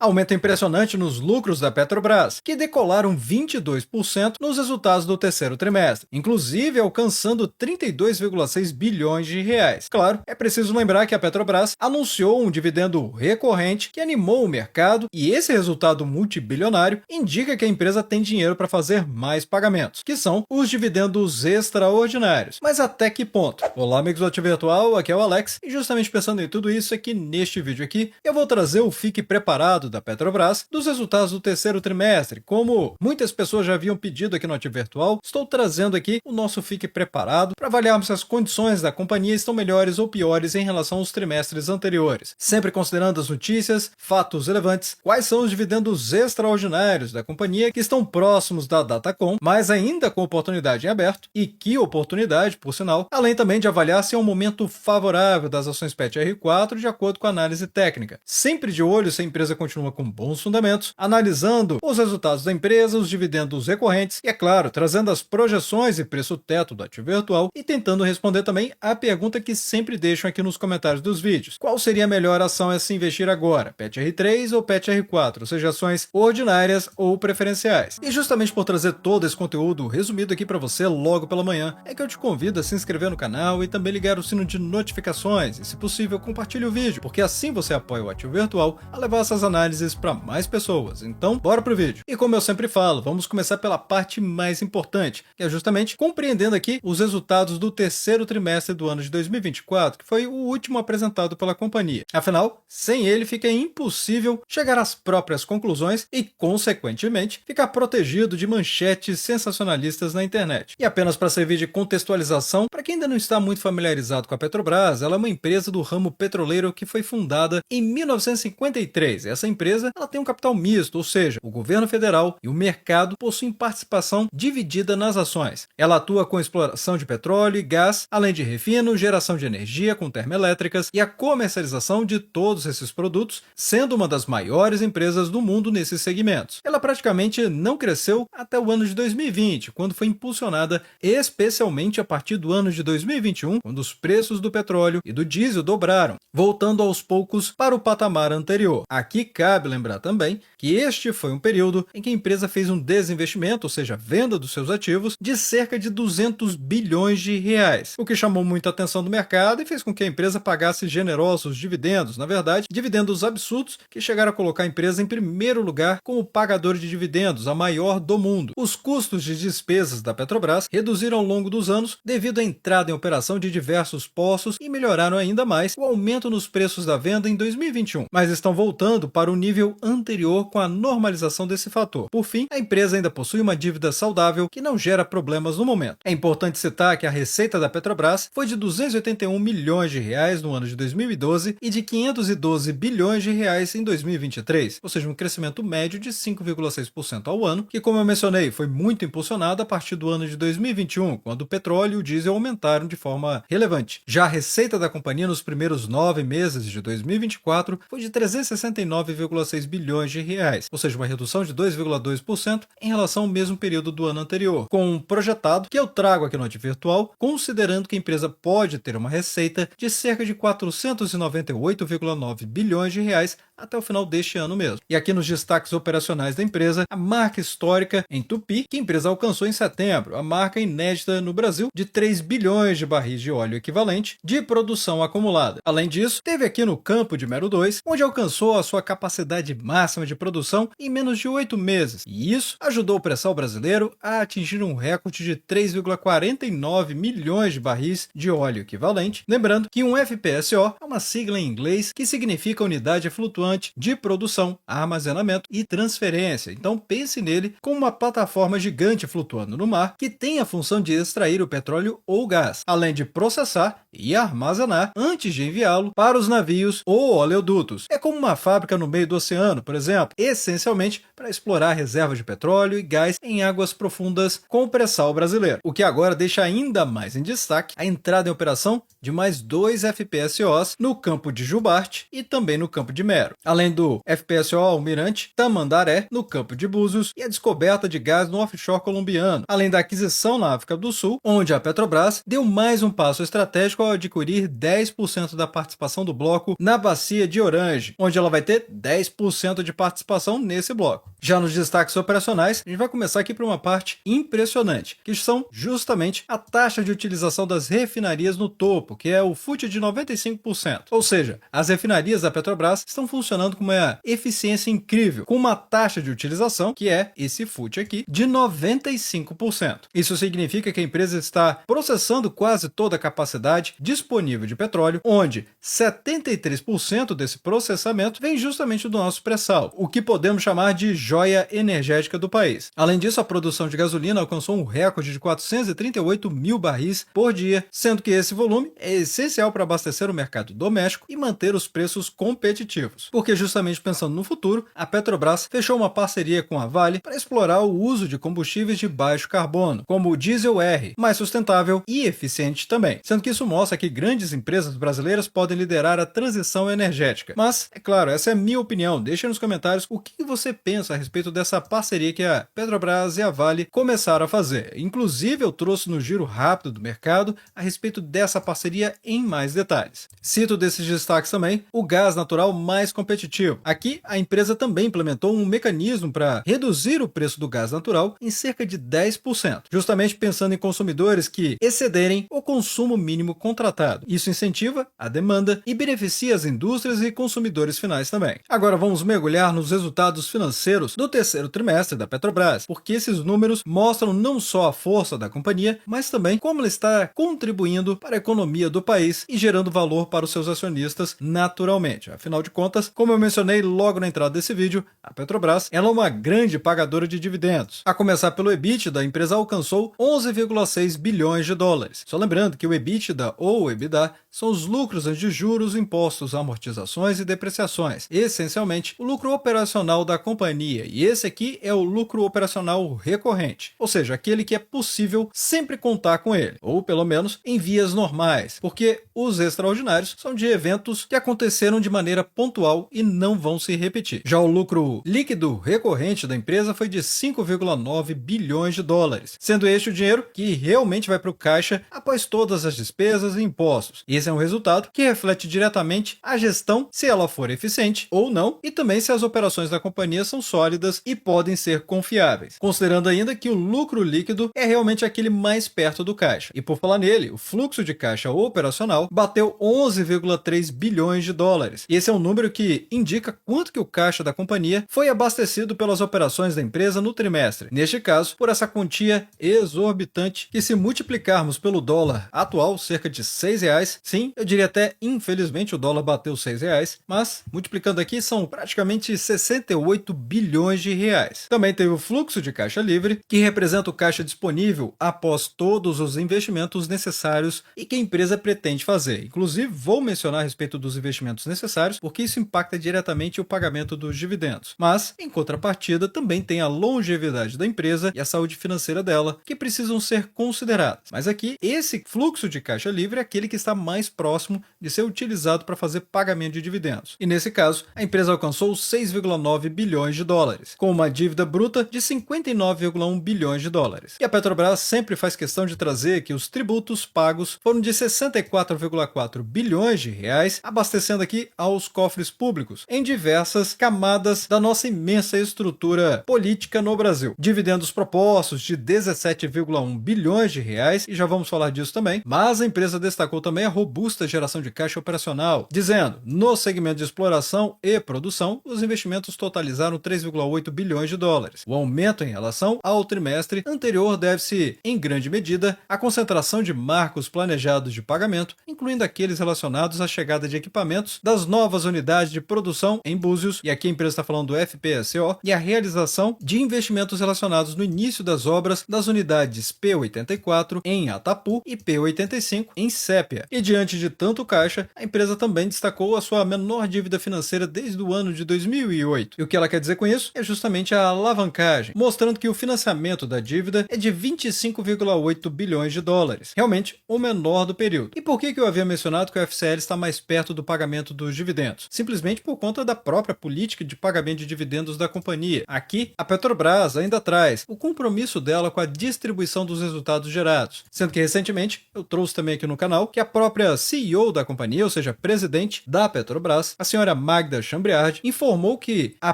Aumento impressionante nos lucros da Petrobras, que decolaram 22% nos resultados do terceiro trimestre, inclusive alcançando 32,6 bilhões de reais. Claro, é preciso lembrar que a Petrobras anunciou um dividendo recorrente que animou o mercado e esse resultado multibilionário indica que a empresa tem dinheiro para fazer mais pagamentos, que são os dividendos extraordinários. Mas até que ponto? Olá, amigos do Ativo Virtual, aqui é o Alex e justamente pensando em tudo isso é que neste vídeo aqui eu vou trazer o Fique Preparado da Petrobras dos resultados do terceiro trimestre. Como muitas pessoas já haviam pedido aqui no Ativo Virtual, estou trazendo aqui o nosso Fique Preparado para avaliarmos se as condições da companhia estão melhores ou piores em relação aos trimestres anteriores, sempre considerando as notícias, fatos relevantes, quais são os dividendos extraordinários da companhia que estão próximos da Datacom, mas ainda com oportunidade em aberto, e que oportunidade, por sinal, além também de avaliar se é um momento favorável das ações PET-R4 de acordo com a análise técnica, sempre de olho se a empresa continua com bons fundamentos, analisando os resultados da empresa, os dividendos recorrentes e, é claro, trazendo as projeções e preço-teto do ativo virtual e tentando responder também a pergunta que sempre deixam aqui nos comentários dos vídeos. Qual seria a melhor ação a se investir agora, PET-R3 ou PET-R4, ou seja, ações ordinárias ou preferenciais? E justamente por trazer todo esse conteúdo resumido aqui para você logo pela manhã, é que eu te convido a se inscrever no canal e também ligar o sino de notificações e, se possível, compartilhe o vídeo, porque assim você apoia o Ativo Virtual a levar essas análises para mais pessoas. Então, bora pro vídeo. E como eu sempre falo, vamos começar pela parte mais importante, que é justamente compreendendo aqui os resultados do terceiro trimestre do ano de 2024, que foi o último apresentado pela companhia. Afinal, sem ele fica impossível chegar às próprias conclusões e, consequentemente, ficar protegido de manchetes sensacionalistas na internet. E apenas para servir de contextualização, para quem ainda não está muito familiarizado com a Petrobras, ela é uma empresa do ramo petroleiro que foi fundada em 1953. Essa empresa ela tem um capital misto, ou seja, o governo federal e o mercado possuem participação dividida nas ações. Ela atua com exploração de petróleo e gás, além de refino, geração de energia com termoelétricas e a comercialização de todos esses produtos, sendo uma das maiores empresas do mundo nesses segmentos. Ela praticamente não cresceu até o ano de 2020, quando foi impulsionada especialmente a partir do ano de 2021, quando os preços do petróleo e do diesel dobraram, voltando aos poucos para o patamar anterior. Aqui cabe lembrar também que este foi um período em que a empresa fez um desinvestimento, ou seja, venda dos seus ativos, de cerca de 200 bilhões de reais, o que chamou muita atenção do mercado e fez com que a empresa pagasse generosos dividendos, na verdade, dividendos absurdos que chegaram a colocar a empresa em primeiro lugar como pagador de dividendos, a maior do mundo. Os custos de despesas da Petrobras reduziram ao longo dos anos devido à entrada em operação de diversos poços e melhoraram ainda mais o aumento nos preços da venda em 2021, mas estão voltando para o nível anterior com a normalização desse fator. Por fim, a empresa ainda possui uma dívida saudável que não gera problemas no momento. É importante citar que a receita da Petrobras foi de 281 milhões de reais no ano de 2012 e de 512 bilhões de reais em 2023, ou seja, um crescimento médio de 5,6% ao ano, que, como eu mencionei, foi muito impulsionado a partir do ano de 2021, quando o petróleo e o diesel aumentaram de forma relevante. Já a receita da companhia nos primeiros 9 meses de 2024 foi de 369,6 bilhões de reais, ou seja, uma redução de 2,2% em relação ao mesmo período do ano anterior, com um projetado que eu trago aqui no Ativo Virtual, considerando que a empresa pode ter uma receita de cerca de 498,9 bilhões de reais até o final deste ano mesmo. E aqui nos destaques operacionais da empresa, a marca histórica em Tupi, que a empresa alcançou em setembro, a marca inédita no Brasil de 3 bilhões de barris de óleo equivalente de produção acumulada. Além disso, teve aqui no campo de Mero 2, onde alcançou a sua capacidade máxima de produção em menos de 8 meses, e isso ajudou o pré-sal brasileiro a atingir um recorde de 3,49 milhões de barris de óleo equivalente, lembrando que um FPSO é uma sigla em inglês que significa unidade flutuante de produção, armazenamento e transferência. Então pense nele como uma plataforma gigante flutuando no mar que tem a função de extrair o petróleo ou gás, além de processar e armazenar antes de enviá-lo para os navios ou oleodutos. É como uma fábrica no meio do oceano, por exemplo, essencialmente para explorar reservas de petróleo e gás em águas profundas com o pré-sal brasileiro, o que agora deixa ainda mais em destaque a entrada em operação de mais 2 FPSOs no campo de Jubarte e também no campo de Mero. além do FPSO Almirante Tamandaré, no Campo de Búzios, e a descoberta de gás no offshore colombiano, além da aquisição na África do Sul, onde a Petrobras deu mais um passo estratégico ao adquirir 10% da participação do bloco na Bacia de Orange, onde ela vai ter 10% de participação nesse bloco. Já nos destaques operacionais, a gente vai começar aqui por uma parte impressionante, que são justamente a taxa de utilização das refinarias no topo, que é o FUT de 95%. Ou seja, as refinarias da Petrobras estão funcionando com uma eficiência incrível, com uma taxa de utilização, que é esse FUT aqui, de 95%. Isso significa que a empresa está processando quase toda a capacidade disponível de petróleo, onde 73% desse processamento vem justamente do nosso pré-sal, o que podemos chamar de joia energética do país. Além disso, a produção de gasolina alcançou um recorde de 438 mil barris por dia, sendo que esse volume é essencial para abastecer o mercado doméstico e manter os preços competitivos. Porque justamente pensando no futuro, a Petrobras fechou uma parceria com a Vale para explorar o uso de combustíveis de baixo carbono, como o diesel R, mais sustentável e eficiente também. Sendo que isso mostra que grandes empresas brasileiras podem liderar a transição energética. Mas, é claro, essa é a minha opinião. Deixe nos comentários o que você pensa a respeito dessa parceria que a Petrobras e a Vale começaram a fazer. Inclusive, eu trouxe no giro rápido do mercado a respeito dessa parceria em mais detalhes. Cito desses destaques também o gás natural mais competitivo. Aqui, a empresa também implementou um mecanismo para reduzir o preço do gás natural em cerca de 10%, justamente pensando em consumidores que excederem o consumo mínimo contratado. Isso incentiva a demanda e beneficia as indústrias e consumidores finais também. Agora vamos mergulhar nos resultados financeiros do terceiro trimestre da Petrobras, porque esses números mostram não só a força da companhia, mas também como ela está contribuindo para a economia do país e gerando valor para os seus acionistas naturalmente. Afinal de contas, como eu mencionei logo na entrada desse vídeo, a Petrobras ela é uma grande pagadora de dividendos. A começar pelo EBITDA, a empresa alcançou 11,6 bilhões de dólares. Só lembrando que o EBITDA ou EBITDA são os lucros antes de juros, impostos, amortizações e depreciações. Essencialmente, o lucro operacional da companhia. E esse aqui é o lucro operacional recorrente, ou seja, aquele que é possível sempre contar com ele, ou pelo menos em vias normais, porque os extraordinários são de eventos que aconteceram de maneira pontual e não vão se repetir. Já o lucro líquido recorrente da empresa foi de 5,9 bilhões de dólares, sendo este o dinheiro que realmente vai para o caixa após todas as despesas e impostos. Esse é um resultado que reflete diretamente a gestão, se ela for eficiente ou não, e também se as operações da companhia são sólidas e podem ser confiáveis, considerando ainda que o lucro líquido é realmente aquele mais perto do caixa. E por falar nele, o fluxo de caixa operacional bateu 11,3 bilhões de dólares. E esse é um número que indica quanto que o caixa da companhia foi abastecido pelas operações da empresa no trimestre. Neste caso, por essa quantia exorbitante que, se multiplicarmos pelo dólar atual, cerca de R$6, sim, eu diria até infelizmente o dólar bateu R$6, mas multiplicando aqui são praticamente 68 bilhões de reais. Também teve o fluxo de caixa livre, que representa o caixa disponível após todos os investimentos necessários e que a empresa pretende fazer. Inclusive, vou mencionar a respeito dos investimentos necessários, porque isso impacta diretamente o pagamento dos dividendos. Mas, em contrapartida, também tem a longevidade da empresa e a saúde financeira dela, que precisam ser consideradas. Mas aqui, esse fluxo de caixa livre é aquele que está mais próximo de ser utilizado para fazer pagamento de dividendos. E nesse caso, a empresa alcançou 6,9 bilhões de dólares, com uma dívida bruta de 59,1 bilhões de dólares. E a Petrobras sempre faz questão de trazer que os tributos pagos foram de 64,4 bilhões de reais, abastecendo aqui aos cofres públicos, em diversas camadas da nossa imensa estrutura política no Brasil. Dividendos propostos de 17,1 bilhões de reais, e já vamos falar disso também, mas a empresa destacou também a robusta geração de caixa operacional, dizendo, no segmento de exploração e produção, os investimentos totalizaram 3,8 bilhões de dólares. O aumento em relação ao trimestre anterior deve-se, em grande medida, à concentração de marcos planejados de pagamento, incluindo aqueles relacionados à chegada de equipamentos das novas unidades de produção em Búzios, e aqui a empresa está falando do FPSO, e a realização de investimentos relacionados no início das obras das unidades P84 em Atapu e P85 em Sépia. E diante de tanto caixa, a empresa também destacou a sua menor dívida financeira desde o ano de 2008. E o que ela quer dizer com isso? isso é justamente a alavancagem, mostrando que o financiamento da dívida é de 25,8 bilhões de dólares, realmente o menor do período. E por que eu havia mencionado que o FCL está mais perto do pagamento dos dividendos? Simplesmente por conta da própria política de pagamento de dividendos da companhia. Aqui, a Petrobras ainda traz o compromisso dela com a distribuição dos resultados gerados, sendo que recentemente eu trouxe também aqui no canal que a própria CEO da companhia, ou seja, presidente da Petrobras, a senhora Magda Chambriard, informou que a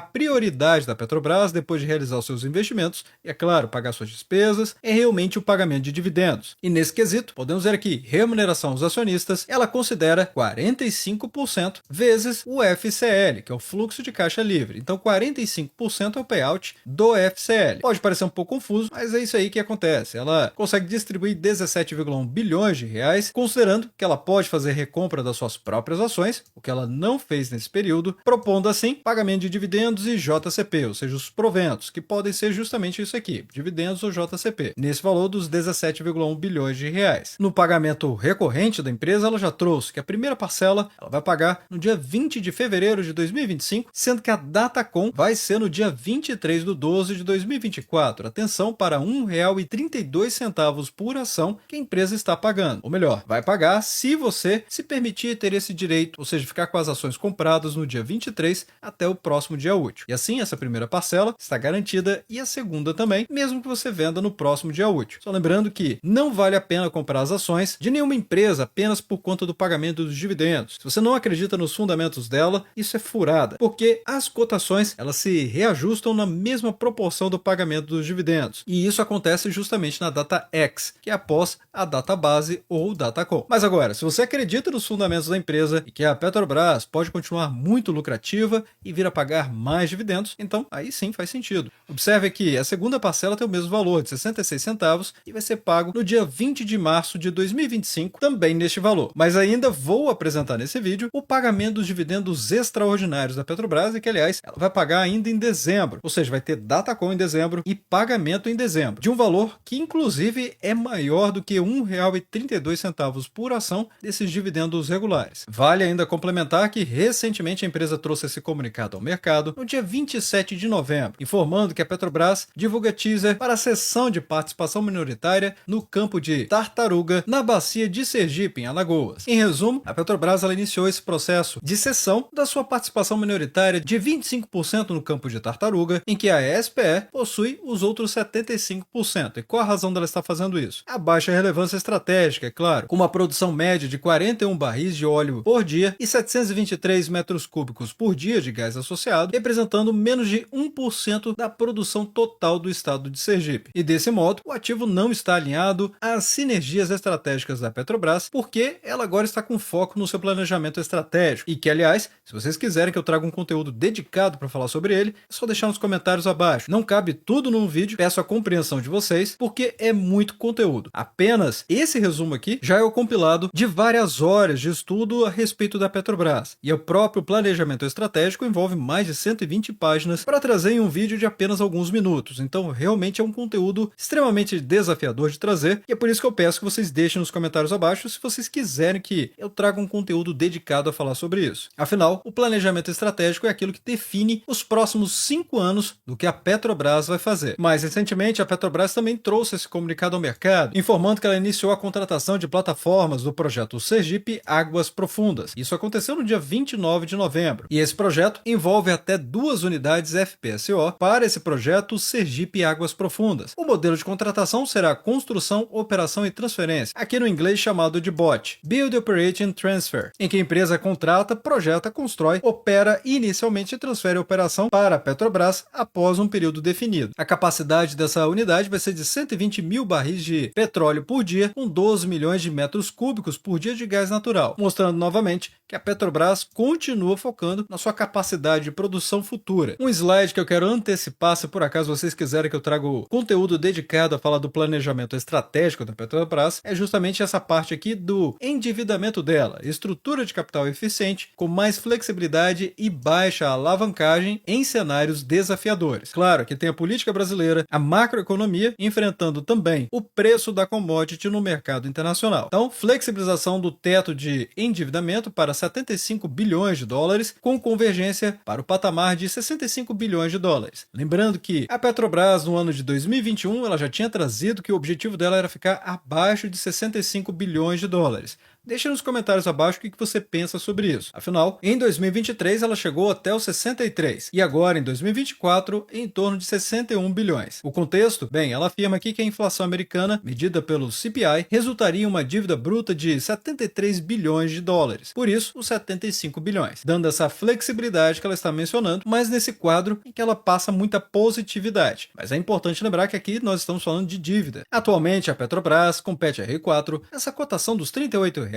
prioridade da Petrobras, depois de realizar os seus investimentos, e é claro, pagar suas despesas, é realmente o pagamento de dividendos. E nesse quesito, podemos ver aqui, remuneração aos acionistas, ela considera 45% vezes o FCL, que é o fluxo de caixa livre. Então 45% é o payout do FCL. Pode parecer um pouco confuso, mas é isso aí que acontece. Ela consegue distribuir 17,1 bilhões de reais, considerando que ela pode fazer recompra das suas próprias ações, o que ela não fez nesse período, propondo assim pagamento de dividendos e JCP, ou seja, os proventos, que podem ser justamente isso aqui, dividendos ou JCP, nesse valor dos 17,1 bilhões de reais. No pagamento recorrente da empresa, ela já trouxe que a primeira parcela ela vai pagar no dia 20 de fevereiro de 2025, sendo que a Datacom vai ser no dia 23 de 12 de 2024. Atenção para R$ 1,32 por ação que a empresa está pagando. Ou melhor, vai pagar se você se permitir ter esse direito, ou seja, ficar com as ações compradas no dia 23 até o próximo dia útil. E assim, essa primeira parcela está garantida e a segunda também, mesmo que você venda no próximo dia útil. Só lembrando que não vale a pena comprar as ações de nenhuma empresa apenas por conta do pagamento dos dividendos. Se você não acredita nos fundamentos dela, isso é furada, porque as cotações elas se reajustam na mesma proporção do pagamento dos dividendos. E isso acontece justamente na data X, que é após a data base ou Datacom. Mas agora, se você acredita nos fundamentos da empresa e que a Petrobras pode continuar muito lucrativa e vir a pagar mais dividendos, então aí sim faz sentido. Observe que a segunda parcela tem o mesmo valor, de 66 centavos, e vai ser pago no dia 20 de março de 2025, também neste valor. Mas ainda vou apresentar nesse vídeo o pagamento dos dividendos extraordinários da Petrobras, e que, aliás, ela vai pagar ainda em dezembro, ou seja, vai ter Datacom em dezembro e pagamento em dezembro, de um valor que, inclusive, é maior do que R$ 1,32 por ação desses dividendos regulares. Vale ainda complementar que, recentemente, a empresa trouxe esse comunicado ao mercado no dia 27 de novembro, informando que a Petrobras divulga teaser para a cessão de participação minoritária no campo de Tartaruga, na bacia de Sergipe, em Alagoas. Em resumo, a Petrobras ela iniciou esse processo de cessão da sua participação minoritária de 25% no campo de Tartaruga, em que a SPE possui os outros 75%. E qual a razão dela estar fazendo isso? A baixa relevância estratégica, é claro, com uma produção média de 41 barris de óleo por dia e 723 metros cúbicos por dia de gás associado, representando menos de 1% da produção total do estado de Sergipe. E desse modo, o ativo não está alinhado às sinergias estratégicas da Petrobras, porque ela agora está com foco no seu planejamento estratégico. E que, aliás, se vocês quiserem que eu traga um conteúdo dedicado para falar sobre ele, é só deixar nos comentários abaixo. Não cabe tudo num vídeo, peço a compreensão de vocês, porque é muito conteúdo. Apenas esse resumo aqui já é o compilado de várias horas de estudo a respeito da Petrobras. E o próprio planejamento estratégico envolve mais de 120 páginas para trazer em um vídeo de apenas alguns minutos. Então, realmente é um conteúdo extremamente desafiador de trazer, e é por isso que eu peço que vocês deixem nos comentários abaixo se vocês quiserem que eu traga um conteúdo dedicado a falar sobre isso. Afinal, o planejamento estratégico é aquilo que define os próximos 5 anos do que a Petrobras vai fazer. Mais recentemente, a Petrobras também trouxe esse comunicado ao mercado, informando que ela iniciou a contratação de plataformas do projeto Sergipe Águas Profundas. Isso aconteceu no dia 29 de novembro. E esse projeto envolve até 2 unidades FPSO para esse projeto Sergipe Águas Profundas. O modelo de contratação será construção, operação e transferência, aqui no inglês chamado de BOT, Build, Operate and Transfer, em que a empresa contrata, projeta, constrói, opera e inicialmente transfere a operação para a Petrobras após um período definido. A capacidade dessa unidade vai ser de 120 mil barris de petróleo por dia, com 12 milhões de metros cúbicos por dia de gás natural, mostrando novamente que a Petrobras continua focando na sua capacidade de produção futura. Um slide que eu quero antecipar, se por acaso vocês quiserem que eu traga o conteúdo dedicado a falar do planejamento estratégico da Petrobras, é justamente essa parte aqui do endividamento dela, estrutura de capital eficiente, com mais flexibilidade e baixa alavancagem em cenários desafiadores. Claro que tem a política brasileira, a macroeconomia, enfrentando também o preço da commodity no mercado internacional. Então, flexibilização do teto de endividamento para 75 bilhões de dólares, com convergência para o patamar de 65 65 bilhões de dólares. Lembrando que a Petrobras, no ano de 2021, ela já tinha trazido que o objetivo dela era ficar abaixo de 65 bilhões de dólares. Deixe nos comentários abaixo o que você pensa sobre isso. Afinal, em 2023 ela chegou até os 63 e agora em 2024 em torno de 61 bilhões. O contexto? Bem, ela afirma aqui que a inflação americana, medida pelo CPI, resultaria em uma dívida bruta de 73 bilhões de dólares. Por isso, os 75 bilhões, dando essa flexibilidade que ela está mencionando, mas nesse quadro em que ela passa muita positividade. Mas é importante lembrar que aqui nós estamos falando de dívida. Atualmente, a Petrobras, com PET-R4, essa cotação dos R$ 38,82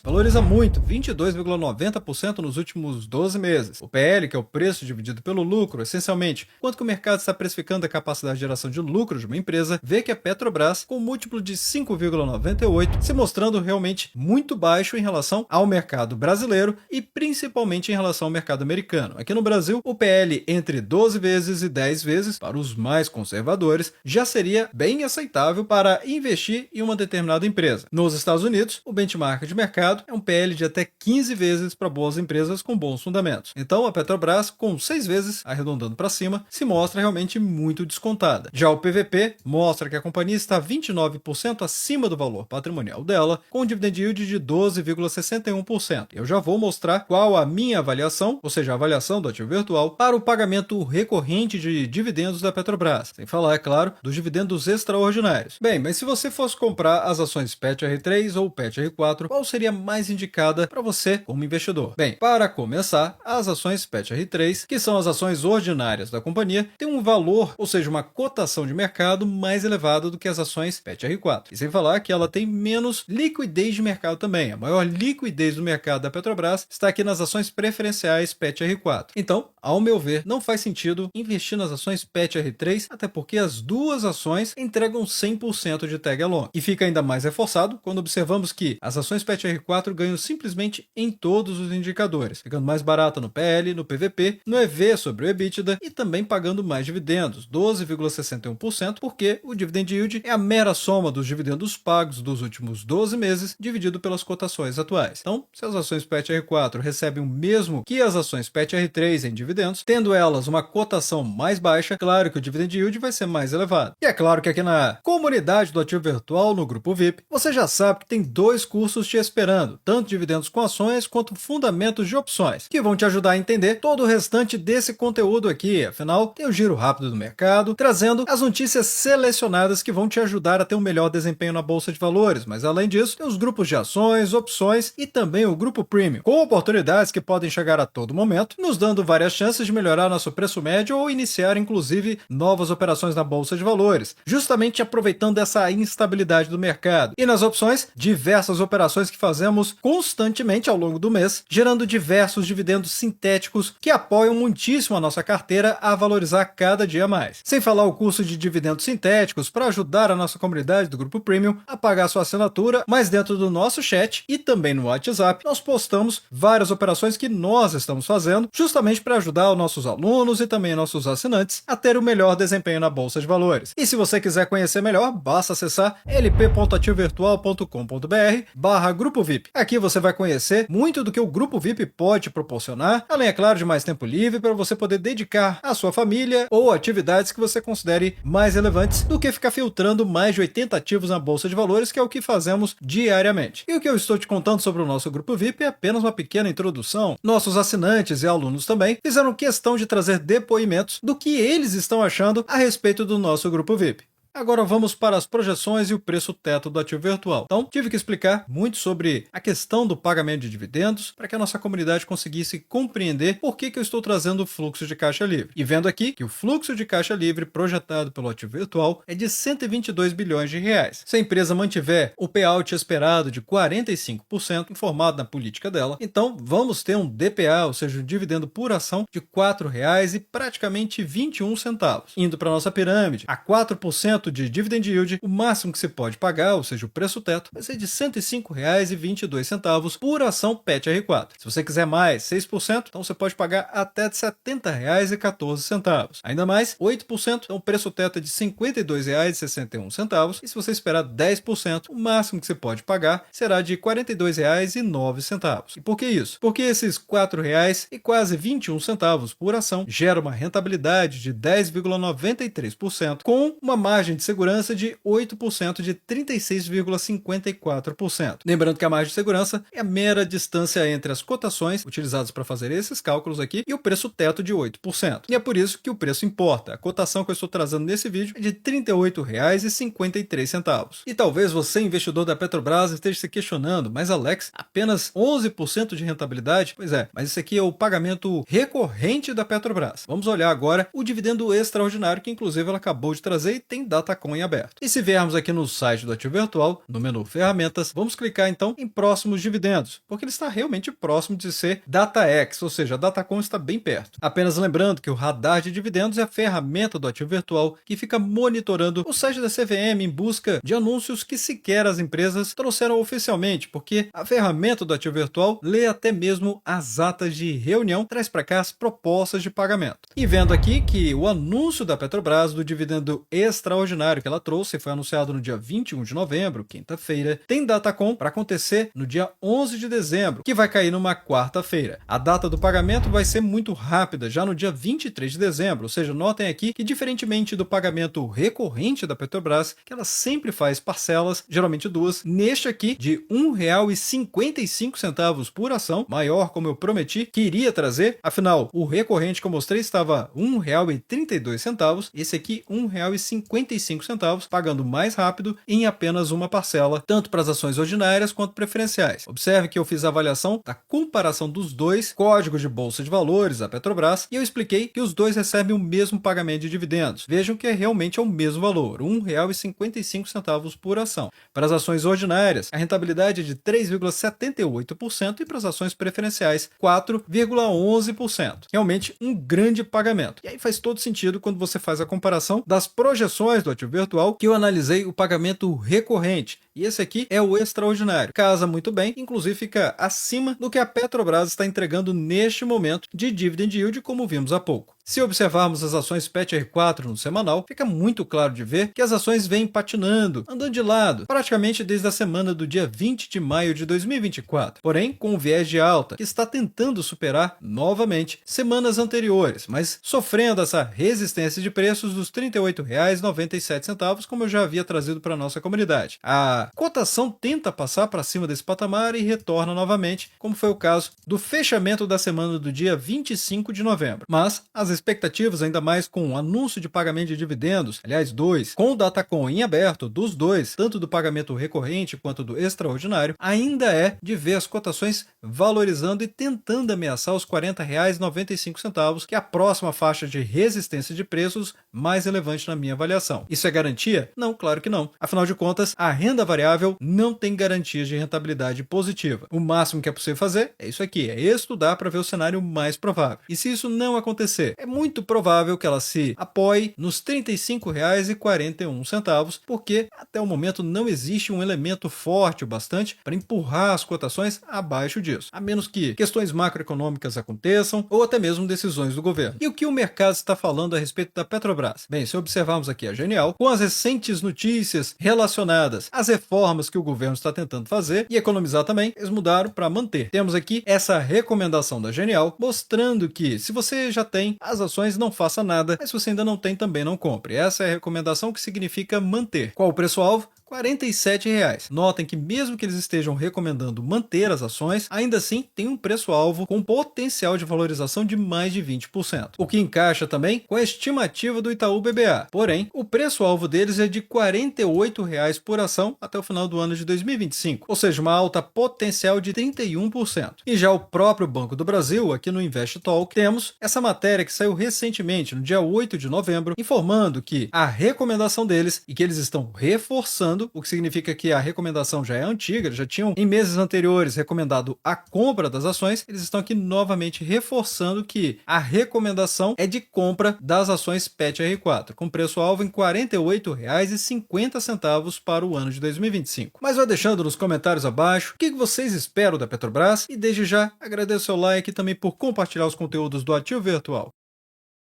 valoriza muito, 22,90% nos últimos 12 meses. O PL, que é o preço dividido pelo lucro, essencialmente, quanto que o mercado está precificando a capacidade de geração de lucro de uma empresa, vê que a Petrobras, com um múltiplo de 5,98, se mostrando realmente muito baixo em relação ao mercado brasileiro e principalmente em relação ao mercado americano. Aqui no Brasil, o PL entre 12 vezes e 10 vezes, para os mais conservadores, já seria bem aceitável para investir em uma determinada empresa. Nos Estados Unidos, o benchmark de mercado é um PL de até 15 vezes para boas empresas com bons fundamentos. Então, a Petrobras, com 6 vezes, arredondando para cima, se mostra realmente muito descontada. Já o PVP mostra que a companhia está 29% acima do valor patrimonial dela, com um dividend yield de 12,61%. Eu já vou mostrar qual a minha avaliação, ou seja, a avaliação do ativo virtual, para o pagamento recorrente de dividendos da Petrobras. Sem falar, é claro, dos dividendos extraordinários. Bem, mas se você fosse comprar as ações PET-R3 ou PET-R4, qual seria mais indicada para você como investidor? Bem, para começar, as ações PET-R3, que são as ações ordinárias da companhia, têm um valor, ou seja, uma cotação de mercado mais elevada do que as ações PET-R4. E sem falar que ela tem menos liquidez de mercado também. A maior liquidez do mercado da Petrobras está aqui nas ações preferenciais PET-R4. Então, ao meu ver, não faz sentido investir nas ações PET-R3, até porque as duas ações entregam 100% de tag along. E fica ainda mais reforçado quando observamos que as ações PET-R4 ganham simplesmente em todos os indicadores, ficando mais barata no PL, no PVP, no EV sobre o EBITDA e também pagando mais dividendos, 12,61%, porque o dividend yield é a mera soma dos dividendos pagos dos últimos 12 meses dividido pelas cotações atuais. Então, se as ações PET-R4 recebem o mesmo que as ações PET-R3 em dividendos, tendo elas uma cotação mais baixa, claro que o dividend yield vai ser mais elevado. E é claro que aqui na comunidade do ativo virtual, no grupo VIP, você já sabe que tem 2 cursos te esperando, tanto dividendos com ações quanto fundamentos de opções, que vão te ajudar a entender todo o restante desse conteúdo aqui. Afinal, tem o giro rápido do mercado, trazendo as notícias selecionadas que vão te ajudar a ter um melhor desempenho na bolsa de valores, mas além disso, tem os grupos de ações, opções e também o grupo Premium, com oportunidades que podem chegar a todo momento, nos dando várias chances de melhorar nosso preço médio ou iniciar inclusive novas operações na bolsa de valores, justamente aproveitando essa instabilidade do mercado. E nas opções, diversas operações que fazemos constantemente ao longo do mês, gerando diversos dividendos sintéticos que apoiam muitíssimo a nossa carteira a valorizar cada dia mais. Sem falar o curso de dividendos sintéticos para ajudar a nossa comunidade do Grupo Premium a pagar sua assinatura, mas dentro do nosso chat e também no WhatsApp, nós postamos várias operações que nós estamos fazendo justamente para ajudar os nossos alunos e também nossos assinantes a ter o melhor desempenho na bolsa de valores. E se você quiser conhecer melhor, basta acessar lp.ativovirtual.com.br/grupo VIP. Aqui você vai conhecer muito do que o Grupo VIP pode proporcionar, além, é claro, de mais tempo livre para você poder dedicar à sua família ou atividades que você considere mais relevantes do que ficar filtrando mais de 80 ativos na bolsa de valores, que é o que fazemos diariamente. E o que eu estou te contando sobre o nosso Grupo VIP é apenas uma pequena introdução. Nossos assinantes e alunos também fizeram questão de trazer depoimentos do que eles estão achando a respeito do nosso Grupo VIP. Agora vamos para as projeções e o preço teto do ativo virtual. Então, tive que explicar muito sobre a questão do pagamento de dividendos para que a nossa comunidade conseguisse compreender por que eu estou trazendo o fluxo de caixa livre. E vendo aqui que o fluxo de caixa livre projetado pelo ativo virtual é de 122 bilhões de reais. Se a empresa mantiver o payout esperado de 45%, informado na política dela, então vamos ter um DPA, ou seja, um dividendo por ação de R$ 4,00 e praticamente 21 centavos. Indo para a nossa pirâmide, a 4% 5% de dividend yield, o máximo que você pode pagar, ou seja, o preço teto, vai ser de R$ 105,22 por ação PET-R4. Se você quiser mais 6%, então você pode pagar até de R$ 70,14. Ainda mais, 8%, então o preço teto é de R$ 52,61. E se você esperar 10%, o máximo que você pode pagar será de R$ 42,09. E por que isso? Porque esses R$ 4,21 por ação gera uma rentabilidade de 10,93%, com uma margem de segurança de 8% de 36,54%. Lembrando que a margem de segurança é a mera distância entre as cotações utilizadas para fazer esses cálculos aqui e o preço teto de 8%. E é por isso que o preço importa. A cotação que eu estou trazendo nesse vídeo é de R$ 38,53. E talvez você, investidor da Petrobras, esteja se questionando, mas Alex, apenas 11% de rentabilidade? Pois é, mas isso aqui é o pagamento recorrente da Petrobras. Vamos olhar agora o dividendo extraordinário que inclusive ela acabou de trazer e tem Datacom em aberto. E se viermos aqui no site do Ativo Virtual, no menu Ferramentas, vamos clicar então em próximos dividendos, porque ele está realmente próximo de ser DataX, ou seja, a Datacom está bem perto. Apenas lembrando que o radar de dividendos é a ferramenta do Ativo Virtual que fica monitorando o site da CVM em busca de anúncios que sequer as empresas trouxeram oficialmente, porque a ferramenta do Ativo Virtual lê até mesmo as atas de reunião, traz para cá as propostas de pagamento. E vendo aqui que o anúncio da Petrobras do dividendo extraordinário que ela trouxe foi anunciado no dia 21 de novembro, quinta-feira, tem Datacom para acontecer no dia 11 de dezembro, que vai cair numa quarta-feira. A data do pagamento vai ser muito rápida, já no dia 23 de dezembro, ou seja, notem aqui que diferentemente do pagamento recorrente da Petrobras, que ela sempre faz parcelas, geralmente duas, neste aqui de R$ 1,55 por ação, maior como eu prometi que iria trazer, afinal, o recorrente que eu mostrei estava R$ 1,32, esse aqui R$ 1,55, pagando mais rápido em apenas uma parcela, tanto para as ações ordinárias quanto preferenciais. Observe que eu fiz a avaliação da comparação dos dois códigos de bolsa de valores da Petrobras e eu expliquei que os dois recebem o mesmo pagamento de dividendos. Vejam que realmente é o mesmo valor, R$ 1,55 por ação. Para as ações ordinárias, a rentabilidade é de 3,78% e para as ações preferenciais, 4,11%. Realmente um grande pagamento. E aí faz todo sentido quando você faz a comparação das projeções do Ativo Virtual, que eu analisei o pagamento recorrente. E esse aqui é o extraordinário. Casa muito bem, inclusive fica acima do que a Petrobras está entregando neste momento de dividend yield, como vimos há pouco. Se observarmos as ações PET-R4 no semanal, fica muito claro de ver que as ações vêm patinando, andando de lado, praticamente desde a semana do dia 20 de maio de 2024. Porém, com um viés de alta, que está tentando superar novamente semanas anteriores, mas sofrendo essa resistência de preços dos R$ 38,97, como eu já havia trazido para a nossa comunidade. A cotação tenta passar para cima desse patamar e retorna novamente, como foi o caso do fechamento da semana do dia 25 de novembro. Mas as expectativas, ainda mais com o anúncio de pagamento de dividendos, aliás, dois, com o Datacom em aberto dos dois, tanto do pagamento recorrente quanto do extraordinário, ainda é de ver as cotações valorizando e tentando ameaçar os R$ 40,95, que é a próxima faixa de resistência de preços mais relevante na minha avaliação. Isso é garantia? Não, claro que não. Afinal de contas, a renda variável não tem garantias de rentabilidade positiva. O máximo que é possível fazer é isso aqui, é estudar para ver o cenário mais provável. E se isso não acontecer, é muito provável que ela se apoie nos R$ 35,41, porque até o momento não existe um elemento forte o bastante para empurrar as cotações abaixo disso, a menos que questões macroeconômicas aconteçam ou até mesmo decisões do governo. E o que o mercado está falando a respeito da Petrobras? Bem, se observarmos aqui a Genial, com as recentes notícias relacionadas às reformas que o governo está tentando fazer e economizar também, eles mudaram para manter. Temos aqui essa recomendação da Genial, mostrando que se você já tem as ações, não faça nada, mas se você ainda não tem, também não compre. Essa é a recomendação, que significa manter. Qual o preço-alvo? R$ 47,00. Notem que mesmo que eles estejam recomendando manter as ações, ainda assim tem um preço-alvo com potencial de valorização de mais de 20%. O que encaixa também com a estimativa do Itaú BBA. Porém, o preço-alvo deles é de R$ 48,00 por ação até o final do ano de 2025, ou seja, uma alta potencial de 31%. E já o próprio Banco do Brasil, aqui no Invest Talk, temos essa matéria que saiu recentemente, no dia 8 de novembro, informando que a recomendação deles e que eles estão reforçando reforçando, o que significa que a recomendação já é antiga, eles já tinham em meses anteriores recomendado a compra das ações, eles estão aqui novamente reforçando que a recomendação é de compra das ações PET-R4, com preço-alvo em R$ 48,50 para o ano de 2025. Mas vá deixando nos comentários abaixo o que vocês esperam da Petrobras e desde já agradeço o seu like e também por compartilhar os conteúdos do Ativo Virtual.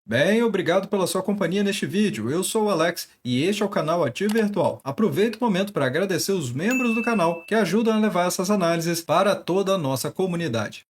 Bem, obrigado pela sua companhia neste vídeo. Eu sou o Alex e este é o canal Ativo Virtual. Aproveito o momento para agradecer os membros do canal que ajudam a levar essas análises para toda a nossa comunidade.